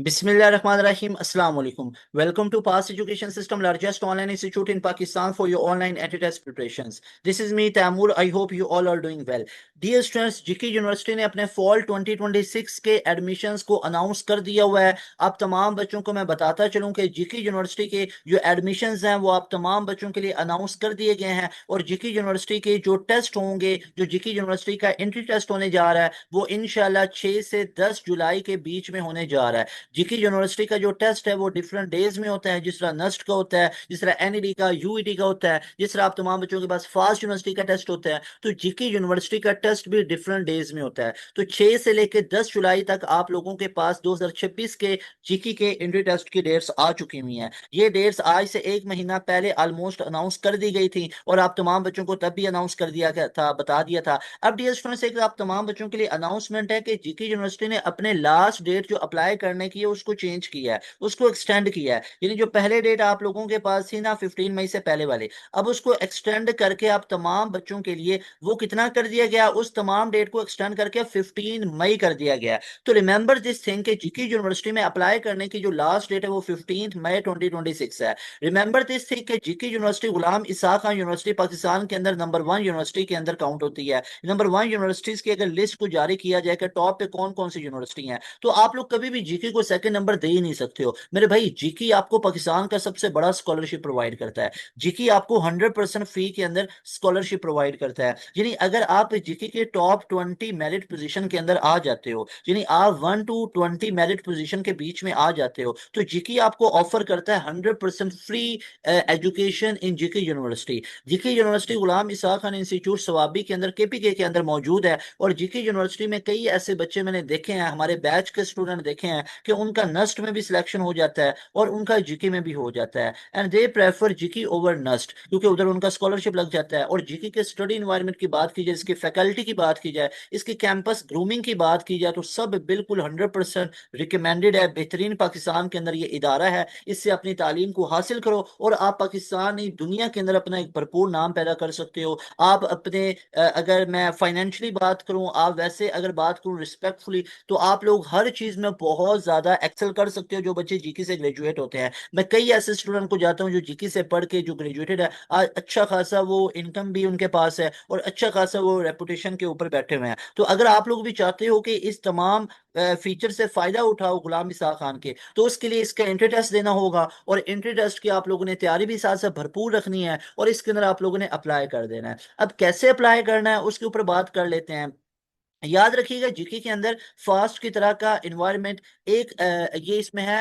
Bismillahirrahmanirrahim. Assalamu alaikum. Welcome to Past Education System, largest online institute in Pakistan for your online anti-test preparations. This is me, Tamur. I hope you all are doing well. Dear students, GK university ने अपने fall 2026 के admissions को announce कर दिया हुआ है। आप तमाम बच्चों को मैं बताता चलूं कि जीके यूनिवर्सिटी के जो एडमिशन्स हैं वो आप तमाम बच्चों के लिए अनाउंस कर दिए गए हैं और जीके यूनिवर्सिटी के जो टेस्ट होंगे, जो जीके यूनिवर्सिटी का एंट्री टेस्ट होने जा रहा है, वो इंशाल्लाह 6 से 10 जुलाई के बीच में होने जा रहा है। जीके यूनिवर्सिटी का जो टेस्ट है वो डिफरेंट डेज में होता है, जिस तरह नस्ट का होता है, जिस तरह एनईडी का, यूईटी का होता है, जिस तरह आप तमाम बच्चों के पास फास्ट यूनिवर्सिटी का टेस्ट होता है, तो जीके यूनिवर्सिटी का टेस्ट भी डिफरेंट डेज में होता है। तो 6 से लेकर 10 जुलाई तक आप लोगों के पास 2026 के जीके के एंट्री टेस्ट की डेट्स आ चुकी हुई हैं। ये डेट्स आज से एक महीना पहले ऑलमोस्ट अनाउंस कर दी गई थी और आप तमाम बच्चों को तब भी अनाउंस कर दिया गया था, बता दिया था। अब डियर स्टूडेंट्स, एक आप तमाम बच्चों के लिए अनाउंसमेंट है कि जीके यूनिवर्सिटी ने अपने लास्ट डेट जो अप्लाई करने की है उसको चेंज किया है, उसको एक्सटेंड किया है। यानी जो पहले डेट आप लोगों के पास थी ना 15 मई से पहले वाले, अब उसको एक्सटेंड करके आप तमाम बच्चों के लिए वो कितना कर दिया गया, उस तमाम डेट को एक्सटेंड करके 15 मई कर दिया गया। तो रिमेंबर दिस थिंग कि जीके यूनिवर्सिटी में अप्लाई करने की जो लास्ट डेट है वो 15 मई 2026 है। रिमेंबर दिस थिंग कि GK university Ghulam Ishaq Khan university Pakistan के अंदर नंबर 1 यूनिवर्सिटी के अंदर काउंट होती है। नंबर 1 यूनिवर्सिटीज की अगर लिस्ट को जारी किया जाए कि टॉप पे कौन कौन सी यूनिवर्सिटी हैं, तो आप लोग कभी भी जीके को सेकंड नंबर दे ही नहीं सकते हो मेरे भाई। जीके आपको पाकिस्तान का सबसे बड़ा स्कॉलरशिप प्रोवाइड करता है। जीके आपको 100% फी के अंदर स्कॉलरशिप प्रोवाइड करता है। यानी अगर आप जीके के टॉप 20 मेरिट पोजीशन के अंदर आ जाते हो, यानी आप 1 to 20 मेरिट पोजीशन के बीच में आ जाते हो, तो जीके आपको ऑफर करता है 100% free education in GK university. GK university Ghulam Ishaq Khan institute Swabi के अंदर, केपीके के अंदर मौजूद है। और जीके यूनिवर्सिटी में कई ऐसे बच्चे मैंने देखे हैं, हमारे बैच के स्टूडेंट देखे हैं कि उनका नस्ट में भी सिलेक्शन हो जाता है और उनका जीके में भी हो जाता है। And they prefer GK over NUST, क्योंकि उधर उनका स्कॉलरशिप लग जाता है। और जीके के स्टडी इन्वायरमेंट की बात की जाए, इसकी फैकल्टी की बात की जाए, इसकी कैंपस ग्रूमिंग की बात की जाए, तो सब बिल्कुल 100% रिकमेंडेड है। बेहतरीन पाकिस्तान के अंदर ये इदारा है, इससे अपनी तालीम को हासिल करो और आप पाकिस्तानी दुनिया के अंदर अपना एक भरपूर नाम पैदा कर सकते हो। आप अपने अगर मैं फाइनेंशियली बात करूं, आप वैसे अगर बात करूं रिस्पेक्टफुली, तो आप लोग हर चीज में बहुत ज्यादा एक्सेल कर सकते हो जो बच्चे जीके से ग्रेजुएट होते हैं। मैं कई ऐसे स्टूडेंट को जाता हूं जो जीके से पढ़ के जो ग्रेजुएटेड है, आज अच्छा खासा वो इनकम भी उनके पास है और अच्छा खासा वो रेपुटेशन के ऊपर बैठे हुए हैं। तो अगर आप लोग भी चाहते हो कि इस तमाम फीचर से फायदा उठाओ गुलाम इसाक खान के, तो उसके लिए इसका एंट्री टेस्ट देना होगा और एंट्री टेस्ट की आप लोगों ने तैयारी भी साथ साथ भरपूर रखनी है और इसके अंदर आप लोगों ने अप्लाई कर देना है। अब कैसे अप्लाई करना है उसके ऊपर बात कर लेते हैं। याद रखिएगा जीके के अंदर फास्ट की तरह का इन्वायरमेंट एक ये इसमें है,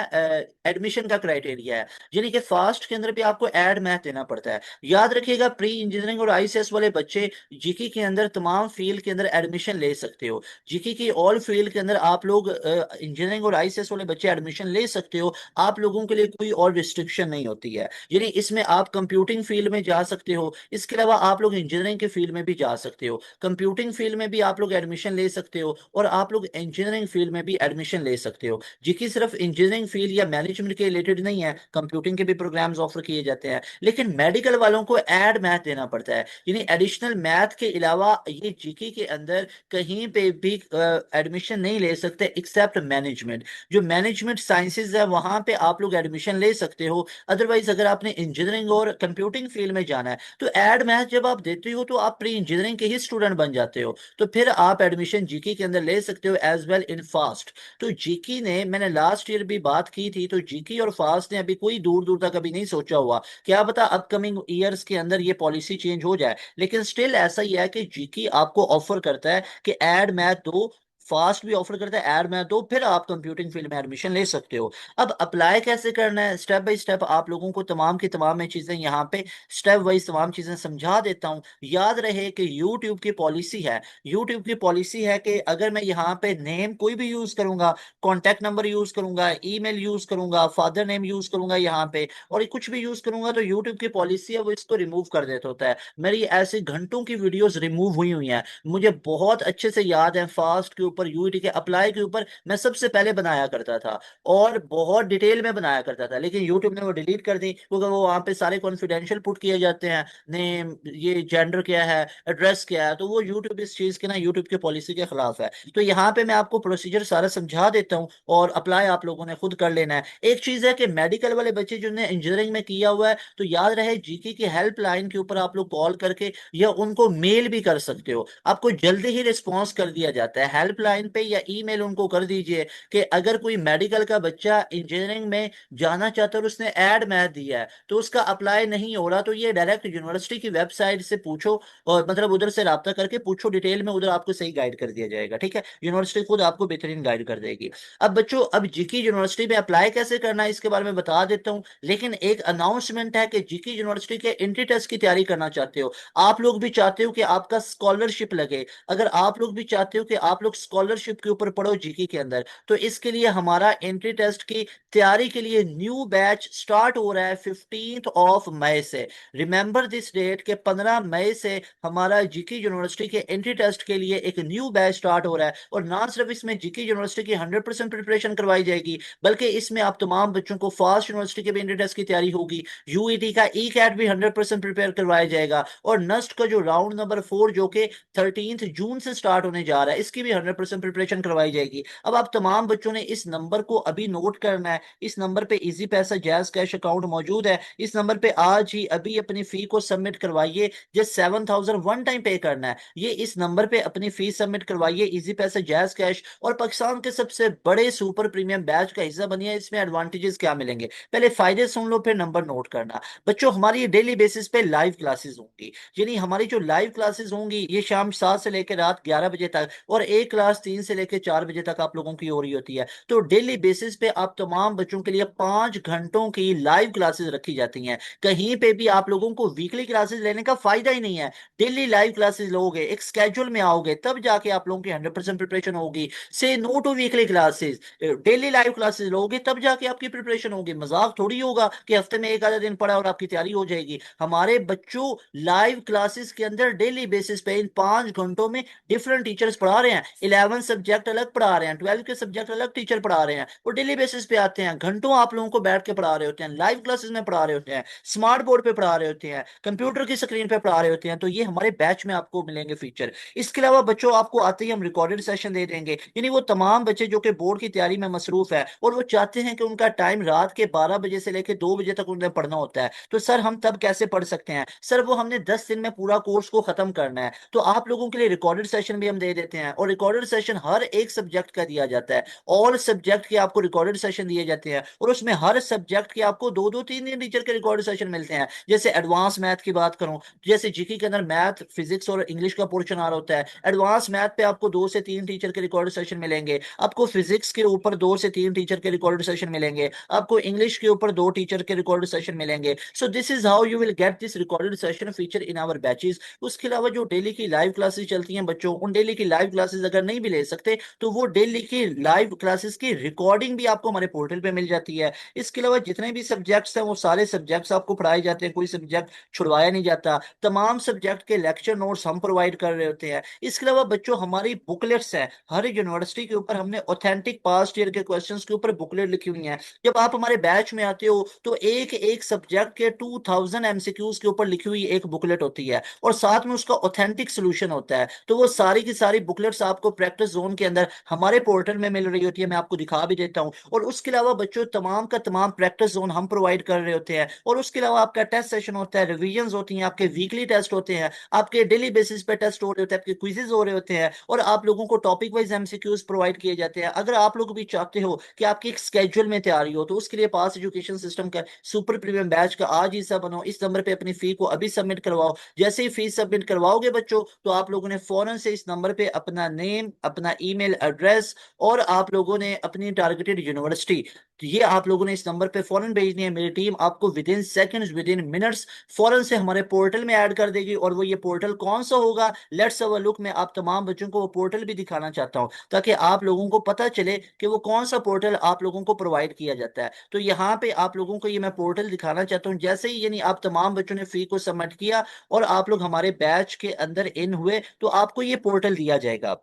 एडमिशन का क्राइटेरिया है। यानी कि फास्ट के अंदर भी आपको एड मैथ देना पड़ता है। याद रखिएगा प्री इंजीनियरिंग और आईसीएस वाले बच्चे जीके के अंदर तमाम फील्ड के अंदर एडमिशन ले सकते हो। जीके की ऑल फील्ड के अंदर आप लोग इंजीनियरिंग और आईसीएस वाले बच्चे एडमिशन ले सकते हो। आप लोगों के लिए कोई और रिस्ट्रिक्शन नहीं होती है। यानी इसमें आप कंप्यूटिंग फील्ड में जा सकते हो, इसके अलावा आप लोग इंजीनियरिंग के फील्ड में भी जा सकते हो। कंप्यूटिंग फील्ड में भी आप लोग एडमिशन ले सकते हो और आप लोग इंजीनियरिंग फील्ड में भी एडमिशन ले सकते हो। जीके सिर्फ इंजीनियरिंग फील्ड या मैनेजमेंट के रिलेटेड नहीं है, कंप्यूटिंग के भी प्रोग्राम्स ऑफर किए जाते हैं। लेकिन मेडिकल वालों को ऐड मैथ देना पड़ता है, यानी एडिशनल मैथ के अलावा ये जीके के अंदर कहीं पे भी एडमिशन नहीं ले सकते एक्सेप्ट मैनेजमेंट। जो मैनेजमेंट साइंसेज है वहां पे आप लोग एडमिशन ले सकते हो। अदरवाइज अगर आपने इंजीनियरिंग और कंप्यूटिंग फील्ड में जाना है, तो ऐड मैथ जब आप देते हो तो आप प्री इंजीनियरिंग के ही स्टूडेंट बन जाते हो, तो फिर आप एडमिशन जीके के अंदर ले सकते हो एज वेल इन फास्ट। तो जीके ने, मैंने लास्ट ईयर भी बात की थी, तो जीके और फास्ट ने अभी कोई दूर दूर तक अभी नहीं सोचा हुआ, क्या पता अपकमिंग ईयर्स के अंदर ये पॉलिसी चेंज हो जाए। लेकिन स्टिल ऐसा ही है कि जीके आपको ऑफर करता है कि ऐड मैथ दो, फास्ट भी ऑफर करता है ऐड मैथ दो, फिर आप कंप्यूटिंग फील्ड में एडमिशन ले सकते हो। अब अप्लाई कैसे करना है, स्टेप बाय स्टेप आप लोगों को तमाम की तमाम मैं चीजें यहाँ पे स्टेप वाइज तमाम चीजें समझा देता हूँ। याद रहे कि यूट्यूब की पॉलिसी है, यूट्यूब की पॉलिसी है कि अगर मैं यहाँ पे नेम कोई भी यूज करूंगा, कॉन्टेक्ट नंबर यूज करूंगा, ईमेल यूज करूंगा, फादर नेम यूज करूंगा यहाँ पे, और कुछ भी यूज करूंगा, तो यूट्यूब की पॉलिसी है वो इसको रिमूव कर देता होता है। मेरी ऐसे घंटों की वीडियोस रिमूव हुई हुई हैं, मुझे बहुत अच्छे से याद है। फास्ट के ऊपर ऊपर, यूईटी के अप्लाई के ऊपर मैं सबसे पहले बनाया करता था और बहुत डिटेल में बनाया करता था, लेकिन यूट्यूब ने वो डिलीट कर दी क्योंकि वो वहाँ पे सारे कॉन्फिडेंशियल पुट किए जाते हैं, नेम, ये जेंडर क्या है, एड्रेस क्या है, तो वो यूट्यूब इस चीज के ना, यूट्यूब की पॉलिसी के खिलाफ है। तो यहाँ पे मैं आपको प्रोसीजर सारा समझा देता हूँ और अप्लाई आप लोगों ने खुद कर लेना है। एक चीज है कि मेडिकल वाले बच्चे जिन्होंने इंजीनियरिंग में किया हुआ है, तो याद रहे जीके की हेल्पलाइन के ऊपर आप लोग कॉल करके या उनको मेल भी कर सकते हो, आपको जल्दी ही रिस्पॉन्स कर दिया जाता है। हेल्पलाइन पे या ईमेल उनको कर दीजिए कि अगर कोई मेडिकल का बच्चा इंजीनियरिंग में जाना चाहता है और उसने एड मैथ दिया है तो उसका अप्लाई नहीं हो रहा, तो ये डायरेक्ट यूनिवर्सिटी की वेबसाइट से पूछो और मतलब उधर से राब्ता करके पूछो डिटेल में, उधर आपको सही गाइड कर दिया जाएगा। ठीक है, यूनिवर्सिटी खुद आपको बेहतरीन गाइड कर देगी। अब बच्चों, अब जीकी यूनिवर्सिटी में अप्लाई कैसे करना है इसके बारे में बता देता हूँ, लेकिन एक अनाउंसमेंट है कि जीकी यूनिवर्सिटी के एंट्री टेस्ट की तैयारी करना चाहते हो, आप लोग भी चाहते हो कि आपका स्कॉलरशिप लगे, अगर आप लोग भी चाहते हो कि आप लोग स्कॉलरशिप के ऊपर पढ़ो जीके के अंदर, तो इसके लिए हमारा एंट्री टेस्ट की तैयारी के लिए न्यू बैच स्टार्ट हो रहा है 15 मई से। रिमेंबर दिस डेट के 15 मई से हमारा जीके यूनिवर्सिटी के एंट्री टेस्ट के लिए एक न्यू बैच स्टार्ट हो रहा है, और ना सिर्फ इसमें जीके यूनिवर्सिटी की 100% प्रिपरेशन करवाई जाएगी, बल्कि इसमें आप तमाम बच्चों को फास्ट यूनिवर्सिटी के भी एंट्री टेस्ट की तैयारी होगी, यूईटी का ई कैट भी 100% प्रिपेयर करवाया जाएगा, और नस्ट का जो राउंड नंबर 4 जो कि 13 जून से स्टार्ट होने जा रहा है, इसकी भी 100% प्रिपरेशन करवाई जाएगी। अब आप तमाम बच्चों ने इस नंबर को अभी नोट करना है, इस नंबर पे इजी पैसा जैज कैश अकाउंट मौजूद है, इस नंबर पे आज ही अभी अपनी फी को सबमिट करवाइए, जस्ट 7,000 वन टाइम पे करना है, ये इस नंबर पे अपनी फीस सबमिट करवाइए, इजी पैसा जैज कैश, और पाकिस्तान के सबसे बड़े सुपर प्रीमियम बैच का हिस्सा बनिए। इसमें एडवांटेजेस क्या मिलेंगे, पहले फायदे सुन लो फिर नंबर नोट करना। बच्चों, हमारी डेली बेसिस पे लाइव क्लासेस होंगी, यानी हमारी जो लाइव क्लासेस होंगी ये शाम 7 से लेकर रात 11 बजे तक, और एक क्लास 3 से लेकर 4 बजे तक आप लोगों की हो रही होती है। तो डेली बेसिस पे आप तमाम बच्चों के लिए 5 घंटों की लाइव क्लासेस रखी जाती हैं। कहीं पे भी आप लोगों को वीकली क्लासेस लेने का फायदा ही नहीं है, डेली लाइव क्लासेस लोगे, एक स्केड्यूल में आओगे, तब जाके आप लोगों की 100% प्रिपरेशन होगी। Say no to weekly classes, daily live classes लोगे तब जाके आपकी प्रिपरेशन होगी। मजाक थोड़ी होगा कि हफ्ते में एक आधा दिन पढ़ा और आपकी तैयारी हो जाएगी। हमारे बच्चों लाइव क्लासेस के अंदर डेली बेसिस पे इन 5 घंटों में डिफरेंट टीचर्स पढ़ा रहे हैं, 11 सब्जेक्ट अलग पढ़ा रहे हैं, 12 के सब्जेक्ट अलग टीचर पढ़ा रहे हैं, वो डेली बेसिस पे आते हैं, घंटों आप लोगों को बैठ के पढ़ा रहे होते हैं, लाइव क्लासेस में पढ़ा रहे होते हैं, स्मार्ट बोर्ड पे पढ़ा रहे होते हैं, कंप्यूटर की स्क्रीन पे पढ़ा रहे होते हैं। तो ये हमारे बैच में आपको मिलेंगे फीचर। इसके अलावा बच्चों, आपको आते ही हम रिकॉर्डेड सेशन दे देंगे, यानी वो तमाम बच्चे जो कि बोर्ड की तैयारी में मसरूफ है और वो चाहते हैं कि उनका टाइम रात के 12 बजे से लेकर 2 बजे तक उन्हें पढ़ना होता है, तो सर हम तब कैसे पढ़ सकते हैं? सर वो हमने 10 दिन में पूरा कोर्स को खत्म करना है, तो आप लोगों के लिए रिकॉर्डेड सेशन भी हम दे देते हैं, और रिकॉर्डेड सेशन हर एक सब्जेक्ट का दिया जाता है, ऑल सब्जेक्ट के आपको रिकॉर्डेड सेशन दिए जाते हैं, और उसमें हर सब्जेक्ट के आपको 2-2 3 दिन टीचर के रिकॉर्डेड सेशन मिलते हैं। जैसे एडवांस मैथ की बात करूं, जैसे जीके के अंदर मैथ, फिजिक्स और इंग्लिश का पोर्शन आ रहा होता है, एडवांस मैथ पे आपको 2 से 3 टीचर के रिकॉर्डेड सेशन मिलेंगे, आपको फिजिक्स के ऊपर 2 से 3 टीचर के रिकॉर्डेड सेशन मिलेंगे, आपको इंग्लिश के ऊपर 2 टीचर के रिकॉर्डेड सेशन मिलेंगे। So this is how you will get this recorded session feature in our batches. उसके अलावा जो डेली की लाइव क्लासेस चलती हैं बच्चों, उन डेली की लाइव क्लासेस अगर नहीं भी ले सकते तो वो डेली की लाइव क्लासेस की रिकॉर्डिंग भी आपको हमारे पोर्टल पे मिल जाती है। इसके अलावा जितने भी सब्जेक्ट्स हैं वो सारे सब्जेक्ट्स आपको पढ़ाए जाते हैं, कोई सब्जेक्ट छुड़वाया नहीं जाता, तमाम सब्जेक्ट के लेक्चर नोट्स हम प्रोवाइड कर रहे होते हैं। इसके अलावा बच्चों, हमारी बुकलेट्स हैं, हर यूनिवर्सिटी के ऊपर हमने ऑथेंटिक पास्ट ईयर के क्वेश्चंस के ऊपर बुकलेट लिखी हुई हैं। जब आप हमारे बैच में आते हो तो एक एक सब्जेक्ट के 2000 एमसीक्यूज के ऊपर लिखी हुई एक बुकलेट होती है, और साथ में उसका ऑथेंटिक सोल्यूशन होता है। तो वो सारी की सारी बुकलेट्स आपको प्रैक्टिस जोन के अंदर हमारे पोर्टल में मिल रही होती है, मैं आपको दिखा भी देता हूँ। और उसके अलावा बच्चों, तमाम का तमाम प्रैक्टिस जोन हम प्रोवाइड कर रहे होते हैं, और उसके अलावा आपका टेस्ट सेशन होता है, रिविजन होती हैं, आपके वीकली टेस्ट होते हैं, आपके डेली बेसिस पे टेस्ट हो रहे होते हैं, आपके क्विजेज हो रहे होते हैं, और आप लोगों को टॉपिक वाइज एमसीक्यूज प्रोवाइड किए जाते हैं। अगर आप लोग भी चाहते हो कि आपकी एक स्केड्यूल में तैयारी हो, तो उसके लिए पास एजुकेशन सिस्टम का सुपर प्रीमियम बैच का आज ही हिस्सा बनो, इस नंबर पे अपनी फी को अभी सबमिट करवाओ। जैसे ही फीस सबमिट करवाओगे बच्चों, तो आप लोगों ने फौरन से इस नंबर पे अपना नेम, अपना ईमेल एड्रेस, और आप लोगों ने अपनी टारगेटेड यूनिवर्सिटी, तो ये आप लोगों ने इस नंबर पे फौरन भेजनी है। मेरी टीम आपको with in seconds, with in minutes फौरन से हमारे पोर्टल में ऐड कर देगी। और वो ये पोर्टल कौन सा होगा, लेट्स हैव अ लुक। मैं आप तमाम बच्चों को वो पोर्टल भी दिखाना चाहता हूँ, ताकि आप लोगों को पता चले कि वो कौन सा पोर्टल आप लोगों को प्रोवाइड किया जाता है। तो यहाँ पे आप लोगों को ये मैं पोर्टल दिखाना चाहता हूँ। जैसे ही यानी आप तमाम बच्चों ने फी को सबमिट किया और आप लोग हमारे बैच के अंदर इन हुए, तो आपको ये पोर्टल दिया जाएगा।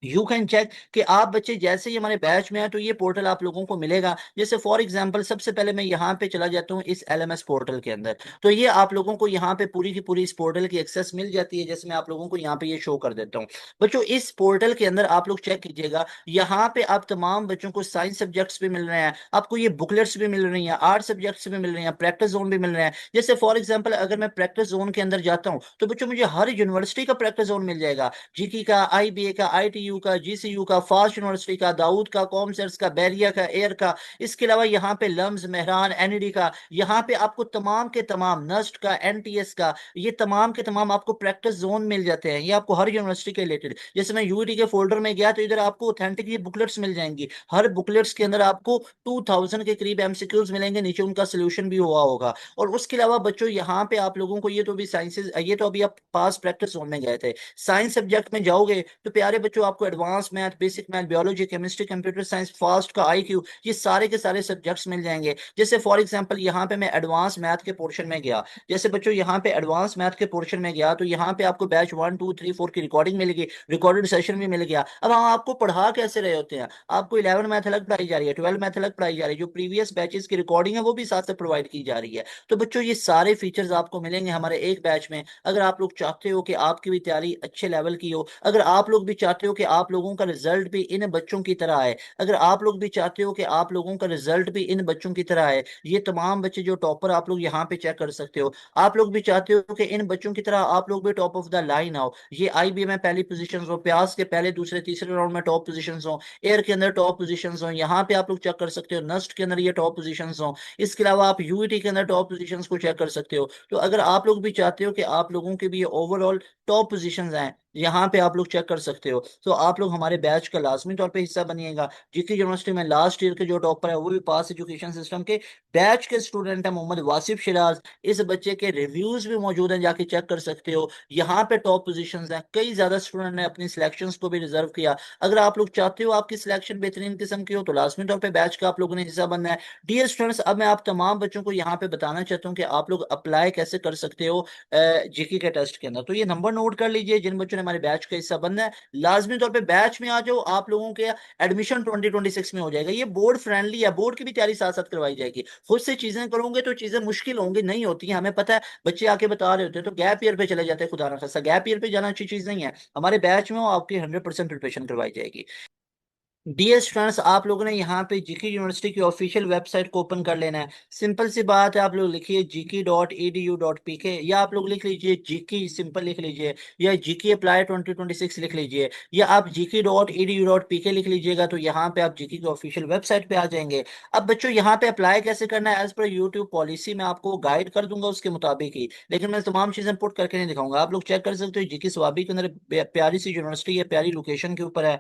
यू कैन चेक कि आप बच्चे जैसे ही हमारे बैच में आए तो ये पोर्टल आप लोगों को मिलेगा। जैसे फॉर एग्जांपल सबसे पहले मैं यहाँ पे चला जाता हूँ इस एलएमएस पोर्टल के अंदर, तो ये आप लोगों को यहाँ पे पूरी की पूरी इस पोर्टल की एक्सेस मिल जाती है। जैसे मैं आप लोगों को यहाँ पे ये शो कर देता हूँ। बच्चों इस पोर्टल के अंदर आप लोग चेक कीजिएगा, यहाँ पे आप तमाम बच्चों को साइंस सब्जेक्ट्स भी मिल रहे हैं, आपको ये बुकलेट्स भी मिल रही हैं, आर्ट सब्जेक्ट्स भी मिल रहे हैं, प्रैक्टिस जोन भी मिल रहे हैं। जैसे फॉर एग्जाम्पल अगर मैं प्रैक्टिस जोन के अंदर जाता हूँ तो बच्चों मुझे हर यूनिवर्सिटी का प्रैक्टिस जोन मिल जाएगा। जीकी का, आईबीए का, आईटीयू का, जीसीयू का, फास्ट यूनिवर्सिटी का, दाऊद का, कॉमसर्स का, बैरिया का, एयर का। इसके अलावा यहाँ पे लम्स, मेहरान, एनईडी का, यहाँ पे आपको तमाम के तमाम, नस्ट का, एनटीएस का, ये तमाम के तमाम आपको प्रैक्टिस जोन मिल जाते हैं। ये आपको हर यूनिवर्सिटी के रिलेटेड, जैसे मैं यूईटी के फोल्डर में गया तो इधर आपको ऑथेंटिक ये बुकलेट्स मिल जाएंगी। हर बुकलेट्स के अंदर आपको 2000 के करीब एमसीक्यूज मिलेंगे, नीचे उनका सोल्यूशन भी हुआ होगा। और उसके अलावा बच्चों यहाँ पे आप लोगों को ये तो भी साइंसेज, ये तो अभी आप पास प्रैक्टिस जोन में गए थे। साइंस सब्जेक्ट में जाओगे तो प्यारे बच्चों आपको advance math, basic math, biology, chemistry, computer science, fast का आईक्यू, ये सारे के सारे सब्जेक्ट्स मिल जाएंगे। जैसे फॉर एग्जांपल यहाँ पे मैं एडवांस मैथ के पोर्शन में गया, जैसे बच्चों यहाँ पे एडवांस मैथ के पोर्शन में गया तो यहाँ पे आपको बैच 1 2 3 4 की रिकॉर्डिंग मिलेगी, रिकॉर्डेड सेशन भी मिल गया। अब हम आपको पढ़ा कैसे रहे होते हैं, आपको 11 मैथ अलग पढ़ाई जा रही है, 12 मैथ अलग पढ़ाई जा रही है, जो प्रीवियस बैचेस की रिकॉर्डिंग है वो भी साथ में प्रोवाइड की जा रही है। तो बच्चों ये सारे फीचर्स आपको मिलेंगे हमारे एक बैच में। अगर आप लोग चाहते हो कि आपकी भी तैयारी अच्छे लेवल की हो, अगर आप लोग भी चाहते हो कि आप लोगों का रिजल्ट भी इन बच्चों की तरह आए, अगर आप लोग भी चाहते हो कि आप लोगों का रिजल्ट भी इन बच्चों की तरह आए, ये तमाम बच्चे जो टॉपर आप लोग यहाँ पे चेक कर सकते हो, आप लोग भी चाहते हो कि इन बच्चों की तरह आप लोग भी टॉप ऑफ द लाइन आओ, ये आईबीए में पहली पोजीशन हो, प्यास के पहले दूसरे तीसरे राउंड में टॉप पोजीशन हो, एयर के अंदर टॉप पोजीशन हो, यहाँ पे आप लोग चेक कर सकते हो नस्ट के अंदर ये टॉप पोजीशन हो। इसके अलावा आप यूईटी के अंदर टॉप पोजीशंस को चेक कर सकते हो। तो अगर आप लोग भी चाहते हो कि आप लोगों के भी ये ओवरऑल टॉप पोजीशंस आए, यहाँ पे आप लोग चेक कर सकते हो, तो आप लोग हमारे बैच का लाजमी तौर पे हिस्सा बनिएगा। जीके यूनिवर्सिटी में लास्ट ईयर के जो टॉपर है वो भी पास एजुकेशन सिस्टम के बैच के स्टूडेंट है, मोहम्मद वासिफ शिराज। इस बच्चे के रिव्यूज भी मौजूद हैं, जाके चेक कर सकते हो। यहाँ पे टॉप पोजीशंस हैं, कई ज्यादा स्टूडेंट ने अपनी सिलेक्शंस को भी रिजर्व किया। अगर आप लोग चाहते हो आपकी सिलेक्शन बेहतरीन किस्म की हो तो लाजमी तौर पर बैच का आप लोगों ने हिस्सा बनना है। डियर स्टूडेंट्स, अब मैं आप तमाम बच्चों को यहाँ पे बताना चाहता हूँ कि आप लोग अप्लाई कैसे कर सकते हो जीके के टेस्ट के अंदर। तो ये नंबर नोट कर लीजिए, जिन बच्चों ने हमारे बैच का हिस्सा बनना है लाजमी तौर पे बैच में आ जाओ। आप लोगों के एडमिशन 2026 में हो जाएगा। ये बोर्ड फ्रेंडली है, बोर्ड की भी तैयारी साथ साथ करवाई जाएगी। खुद से चीजें करोगे तो चीजें मुश्किल होंगी, नहीं होती हैं, हमें पता है। बच्चे आके बता रहे होते हैं तो गैप ईयर पे चले जाते हैं, खुदा ना खास्ता गैप ईयर पे जाना अच्छी चीज नहीं है। हमारे बैच में हो आपकी 100% प्रिपरेशन करवाई जाएगी। डियर स्टूडेंट्स, आप लोगों ने यहाँ पे जीके यूनिवर्सिटी की ऑफिशियल वेबसाइट को ओपन कर लेना है। सिंपल सी बात है, आप लोग लिखिए gk.edu.pk, या आप लोग लिख लीजिए जीके सिंपल लिख लीजिए, या जीके अप्लाई 2026 लिख लीजिए, या आप gk.edu.pk लिख लीजिएगा। तो यहाँ पे आप जीके की ऑफिशियल वेबसाइट पे आ जाएंगे। अब बच्चों यहाँ पे अप्लाई कैसे करना है, एज पर यूट्यूब पॉलिसी मैं आपको गाइड कर दूंगा उसके मुताबिक ही, लेकिन मैं तमाम चीजें पुट करके नहीं दिखाऊंगा। आप लोग चेक कर सकते हो, जीके स्वाबी के अंदर प्यारी सी यूनिवर्सिटी है, प्यारी लोकेशन के ऊपर है।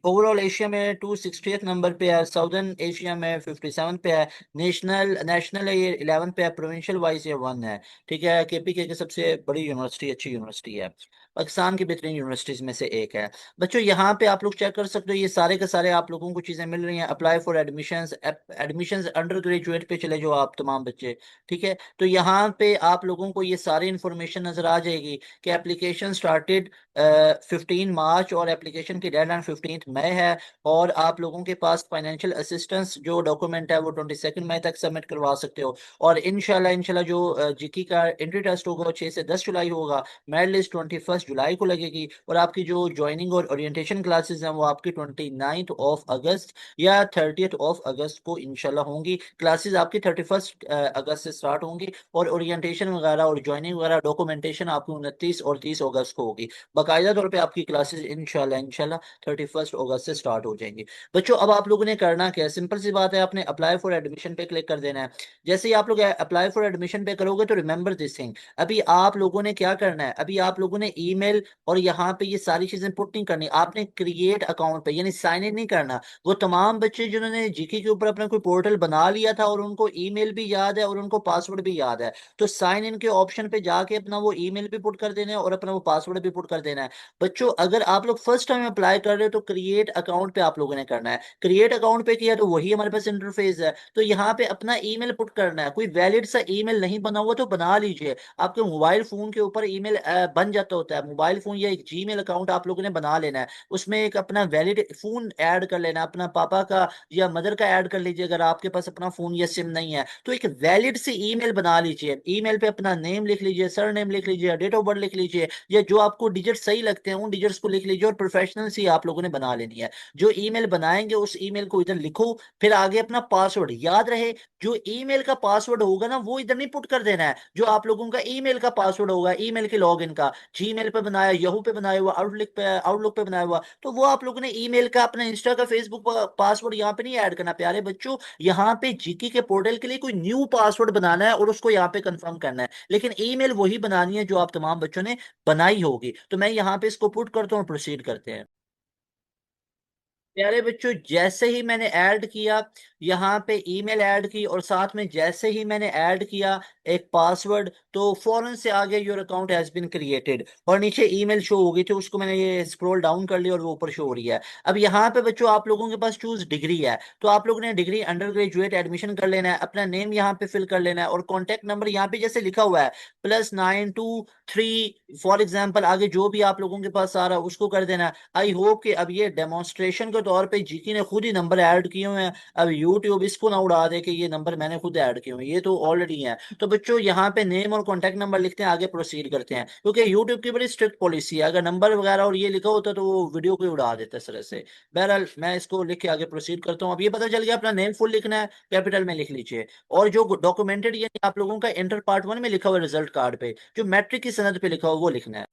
ओवरऑल एशिया में 260th नंबर पे है, साउदर्न एशिया में 57 पे है, नेशनल नेशनल है ये 11 पे है, प्रोविंशियल वाइज ये 1 है। ठीक है, केपीके की सबसे बड़ी यूनिवर्सिटी, अच्छी यूनिवर्सिटी है, पाकिस्तान की बेहतरीन यूनिवर्सिटीज में से एक है। बच्चों यहाँ पे आप लोग चेक कर सकते हो, ये सारे के सारे आप लोगों को चीजें मिल रही हैं। Apply for admissions, admissions under graduate पे चले जाओ आप तमाम बच्चे। ठीक है, तो यहाँ पे आप लोगों को ये सारी इंफॉर्मेशन नजर आ जाएगी कि एप्लीकेशन स्टार्टेड 15 मार्च और एप्लीकेशन की डेडलाइन 15 मई है। और आप लोगों के पास फाइनेंशियल असिस्टेंस जो डॉक्यूमेंट है वो 22 मई तक सबमिट करवा सकते हो। और इनशाला इनशाला जो जीकी का एंट्री टेस्ट होगा वो 6 से 10 जुलाई होगा। मेरिट लिस्ट 21 जुलाई को लगेगी। और आपकी जो ज्वाइनिंग और ओरिएंटेशन क्लासेस हैं वो आपकी 29 अगस्त या 30 अगस्त को इनशाला होंगी। क्लासेस आपकी 31 अगस्त से स्टार्ट होंगी, और ओरिएंटेशन वगैरह और ज्वाइनिंग वगैरह डॉक्यूमेंटेशन आपकी 29 और 30 अगस्त को होगी। बाकायदा तौर पे आपकी क्लासेस इंशाल्लाह इंशाल्लाह 31 अगस्त से स्टार्ट हो जाएंगी। बच्चों अब आप लोगों ने करना क्या है, सिंपल सी बात है, आपने अप्लाई फॉर एडमिशन पे क्लिक कर देना है। जैसे ही आप लोग अप्लाई फॉर एडमिशन पे करोगे तो रिमेंबर दिस थिंग, अभी आप लोगों ने क्या करना है, अभी आप लोगों ने ईमेल और यहाँ पे ये सारी चीजें पुट नहीं करनी, आपने क्रिएट अकाउंट पे यानी साइन इन नहीं करना। वो तमाम बच्चे जिन्होंने जीके के ऊपर अपना कोई पोर्टल बना लिया था और उनको ईमेल भी याद है और उनको पासवर्ड भी याद है, तो साइन इन के ऑप्शन पे जाके अपना वो ईमेल भी पुट कर देना है और अपना वो पासवर्ड भी पुट कर देना है। बच्चों अगर आप लोग फर्स्ट टाइम अप्लाई कर रहे हो तो क्रिएट अकाउंट पे आप लोगों ने करना है। क्रिएट अकाउंट पे किया तो वही हमारे पास इंटरफेस है, तो यहाँ पे अपना ईमेल पुट करना है। कोई वैलिड सा ईमेल नहीं बना हुआ तो बना लीजिए, आपके मोबाइल फोन के ऊपर ईमेल बन जाता होता है। है, मोबाइल फोन या एक जीमेल अकाउंट आप लोगों ने बना लेना है। उसमें एक अपना वैलिड फोन ऐड कर लेना, अपना पापा का या मदर का ऐड कर लीजिए अगर आपके पास अपना फोन या सिम नहीं है तो। एक वैलिड सी ईमेल बना लीजिए, ईमेल पे अपना नेम लिख लीजिए, सर नेम लिख लीजिए, डेट ऑफ बर्थ लिख लीजिए, या जो आपको डिजिट सही लगते हैं उन डिजिट्स को लिख लीजिए, और प्रोफेशनल सी आप लोगों ने बना लेनी है। जो ईमेल बनाएंगे उस ईमेल को इधर लिखो, फिर आगे अपना पासवर्ड याद रहे। जो ईमेल का पासवर्ड होगा ना वो इधर नहीं पुट कर देना है, जो आप लोगों का ईमेल का पासवर्ड होगा, ईमेल के लॉगिन का, जीमेल पे बनाया, यहू पे बनाया हुआ, आउटलुक पे बनाया हुआ, तो वो आप लोगों ने ईमेल का, अपना इंस्टा का, फेसबुक पासवर्ड यहाँ पे नहीं ऐड करना प्यारे बच्चों। यहाँ पे जीके के पोर्टल के लिए कोई न्यू पासवर्ड बनाना है और उसको यहाँ पे कंफर्म करना है, लेकिन ईमेल वही बनानी है जो आप तमाम बच्चों ने बनाई होगी। तो मैं यहाँ पे इसको पुट करता हूँ, प्रोसीड करते हैं। प्यारे बच्चों, जैसे ही मैंने ऐड किया, यहाँ पे ईमेल ऐड की, और साथ में जैसे ही मैंने ऐड किया एक पासवर्ड, तो फौरन से आगे your account has been created, और नीचे ईमेल शो हो गई थी, उसको मैंने ये स्क्रॉल डाउन कर लिया और वो ऊपर शो हो रही है। अब यहाँ पे बच्चों आप लोगों के पास चूज डिग्री है, तो आप लोगों ने डिग्री अंडर ग्रेजुएट एडमिशन कर लेना है, अपना नेम यहाँ पे फिल कर लेना है, और कॉन्टेक्ट नंबर यहाँ पे जैसे लिखा हुआ है +923, फॉर एग्जाम्पल आगे जो भी आप लोगों के पास आ रहा है उसको कर देना है। आई होप कि अब ये डेमोन्स्ट्रेशन के तौर पे जीकी ने खुद ही नंबर ऐड किए हुए हैं, अब यूट्यूब इसको ना उड़ा दे कि ये नंबर मैंने खुद ऐड किए हुए हैं, ये तो ऑलरेडी है। तो बच्चों यहाँ पे नेम और कॉन्टैक्ट नंबर लिखते हैं, आगे प्रोसीड करते हैं, क्योंकि यूट्यूब की बड़ी स्ट्रिक्ट पॉलिसी है, अगर नंबर वगैरह और ये लिखा होता तो वो वीडियो को ही उड़ा देता इस तरह से। बहरहाल मैं इसको लिख के आगे प्रोसीड करता हूँ। अब ये पता चल गया, अपना नेम फुल लिखना है, कैपिटल में लिख लीजिए, और जो डॉक्यूमेंटेड यानी आप लोगों का इंटर पार्ट 1 में लिखा हुआ रिजल्ट कार्ड पे जो मैट्रिक की सनद पे लिखा हुआ वो लिखना है।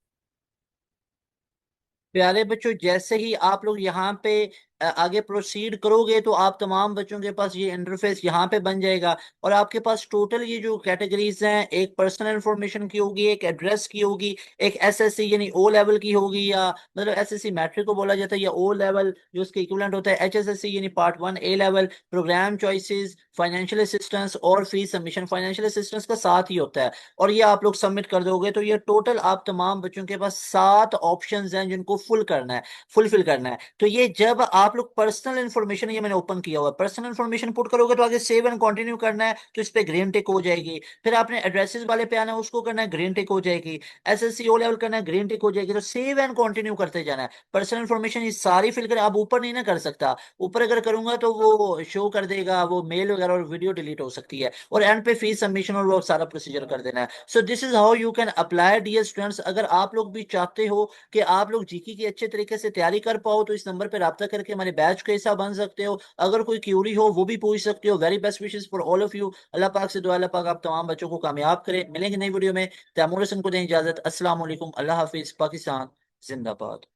प्यारे बच्चों, जैसे ही आप लोग यहाँ पे आगे प्रोसीड करोगे तो आप तमाम बच्चों के पास ये इंटरफेस यहाँ पे बन जाएगा, और आपके पास टोटल ये जो कैटेगरीज हैं, एक पर्सनल इंफॉर्मेशन की होगी, एक एड्रेस की होगी, एक एसएससी यानी ओ लेवल की होगी, या मतलब एसएससी मैट्रिक को बोला जाता है, या ओ लेवल जो उसके इक्विवेलेंट होता है एचएसएससी यानी part 1 A level, programme choices, financial assistance और फीस सबमिशन, फाइनेंशियल असिस्टेंस का साथ ही होता है, और ये आप लोग सबमिट कर दोगे तो ये टोटल आप तमाम बच्चों के पास 7 ऑप्शंस हैं जिनको फुलफिल करना है। तो ये जब आप लोग पर्सनल इन्फॉर्मेशन, ये मैंने ओपन किया हुआ है, पर्सनल इन्फॉर्मेशन पुट करोगे तो आगे सेव एंड कंटिन्यू करना है, तो इस पे ग्रीन टिक हो जाएगी। फिर आपने एड्रेसेस वाले पे आना है, उसको करना है, ग्रीन टिक हो जाएगी। एसएससी ओ लेवल करना है, ग्रीन टिक हो जाएगी। तो सेव एंड कंटिन्यू करते जाना है। पर्सनल इन्फॉर्मेशन ये सारी फिल कर, अब ऊपर नहीं ना कर सकता, ऊपर अगर करूंगा तो वो शो कर देगा, वो मेल वगैरह और वीडियो डिलीट हो सकती है, और एंड पे फीस सबमिशन और वो सारा प्रोसीजर कर देना है। So this is how you can apply dear students. अगर आप लोग भी चाहते हो कि आप लोग जीके की अच्छे तरीके से तैयारी कर पाओ तो इस नंबर पर रब्ता करके हमारे बैच का हिस्सा बन सकते हो। अगर कोई क्यूरी हो वो भी पूछ सकते हो। Very best wishes for all of you. अल्लाह पाक से दुआ, अल्लाह पाक आप तमाम बच्चों को कामयाब करे। मिलेंगे नई वीडियो में। तैमूर हसन को दें इजाजत। अस्सलाम वालेकुम, अल्लाह हाफिज, पाकिस्तान जिंदाबाद।